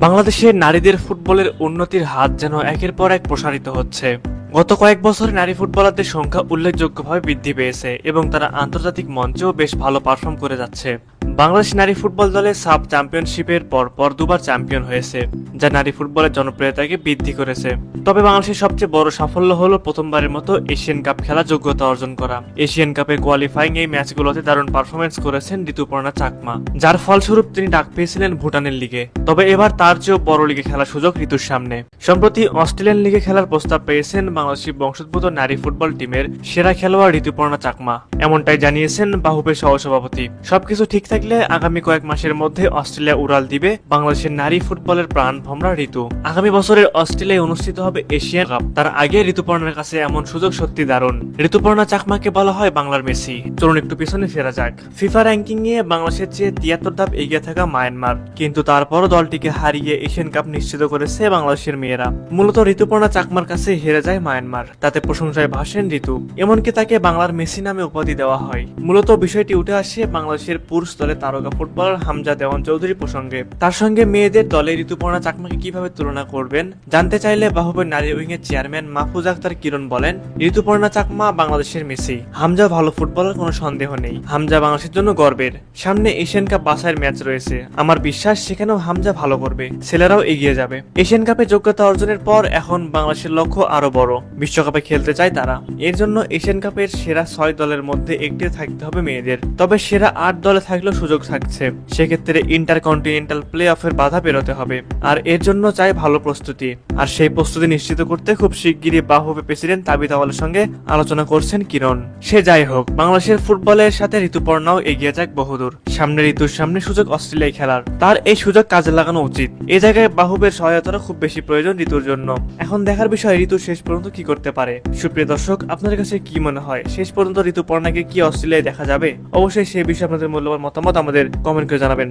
বাংলাদেশের নারীদের ফুটবলের উন্নতির হাত যেন একের পর এক প্রসারিত হচ্ছে। গত কয়েক বছরে নারী ফুটবলারদের সংখ্যা উল্লেখযোগ্যভাবে বৃদ্ধি পেয়েছে এবং তারা আন্তর্জাতিক মঞ্চেও বেশ ভালো পারফর্ম করে যাচ্ছে। বাংলাদেশ নারী ফুটবল দলে সাব চ্যাম্পিয়নশিপের পর দুবার চ্যাম্পিয়ন হয়েছে, যা নারী ফুটবলের জনপ্রিয়তাকে বৃদ্ধি করেছে। তবে বাংলাদেশের সবচেয়ে বড় সাফল্য হলো প্রথমবারের মতো এশিয়ান কাপ খেলা যোগ্যতা অর্জন করা। এশিয়ান কাপের কোয়ালিফাইং এই ম্যাচগুলোতে দারুণ পারফরমেন্স করেছেন ঋতুপর্ণা চাকমা, যার ফলস্বরূপ তিনি ডাক পেয়েছিলেন ভুটানের লিগে। তবে এবার তার চেয়েও বড় লিগে খেলার সুযোগ ঋতুর সামনে। সম্প্রতি অস্ট্রেলিয়ান লিগে খেলার প্রস্তাব পেয়েছেন বাংলাদেশি বংশোদ্ভূত নারী ফুটবল টিমের সেরা খেলোয়াড় ঋতুপর্ণা চাকমা, এমনটাই জানিয়েছেন বাহুপের সহসভাপতি। সবকিছু ঠিক থাকলে আগামী কয়েক মাসের মধ্যে অস্ট্রেলিয়া উড়াল দিবে বাংলাদেশের নারী ফুটবলের প্রাণ ভমরা ঋতু। আগামী বছরের অস্ট্রেলিয়ায় অনুষ্ঠিত হবে এশিয়ান কাপ, তার আগে ঋতুপর্ণার কাছে এমন সুযোগ সত্যি দারুণ। ঋতুপর্ণা চাকমাকে বলা হয় বাংলার মেসি। চলুন একটু পিছনে ফেরা যাক। ফিফা র্যাঙ্কিং এ বাংলাদেশের চেয়ে 73 ধাপ এগিয়ে থাকা মায়ানমার, কিন্তু তারপরও দলটিকে হারিয়ে এশিয়ান কাপ নিশ্চিত করেছে বাংলাদেশের মেয়েরা। মূলত ঋতুপর্ণা চাকমার কাছে হেরে যায় মায়ানমার, তাতে প্রশংসায় ভাসেন ঋতু। এমনকি তাকে বাংলার মেসি নামে উপাধি দেওয়া হয়। মূলত বিষয়টি উঠে আসে বাংলাদেশের পুরুষ দলে তারকা ফুটবলার হামজা দেওয়ান চৌধুরী প্রসঙ্গে। তার সঙ্গে মেয়েদের দলে ঋতুপর্ণা চাকমাকে কিভাবে তুলনা করবেন জানতে চাইলে বাহুবের নারী উইং এর চেয়ারম্যান মাহফুজ আক্তার কিরণ বলেন, ঋতুপর্ণা চাকমা বাংলাদেশের মেসি, হামজা ভালো ফুটবলার, কোনো সন্দেহ নেই। হামজা বাংলাদেশের জন্য গর্বের। সামনে এশিয়ান কাপ বাছাইয়ের ম্যাচ রয়েছে, আমার বিশ্বাস সেখানেও হামজা ভালো করবে, ছেলেরাও এগিয়ে যাবে। এশিয়ান কাপে যোগ্যতা অর্জনের পর এখন বাংলাদেশের লক্ষ্য আরো বড়, বিশ্বকাপে খেলতে চায় তারা। এর জন্য এশিয়ান কাপের সেরা 6 দলের মধ্যে একটি থাকতে হবে মেয়েদের। তবে সেরা 8 দলে থাকলেও সুযোগ থাকছে, সেক্ষেত্রে ইন্টারকন্টিনেন্টাল প্লে অফের বাধা পেরোতে হবে। আর এর জন্য চাই ভালো প্রস্তুতি, আর সেই প্রস্তুতি নিশ্চিত করতে খুব শিগগিরই বাহুবে প্রেসিডেন্ট তাবিদ আওয়ালের সঙ্গে আলোচনা করছেন কিরণ। সে যাই হোক, বাংলাদেশের ফুটবলের সাথে ঋতুপর্ণাও এগিয়ে যাক বহুদূর। সামনে ঋতুর সামনে সুযোগ অস্ট্রেলিয়ায় খেলার, তার এই সুযোগ কাজে লাগানো উচিত। এই জায়গায় বাহুবের সহায়তাটা খুব বেশি প্রয়োজন ঋতুর জন্য। এখন দেখার বিষয় ঋতু শেষ পর্যন্ত কি করতে পারে। সুপ্রিয় দর্শক, আপনাদের কাছে কি মনে হয়, শেষ পর্যন্ত ঋতুপর্ণাকে কি অস্ট্রেলিয়ায় দেখা যাবে? অবশ্যই সেই বিষয়ে আপনাদের মূল্যবান মতামত আমাদের কমেন্ট করে জানাবেন।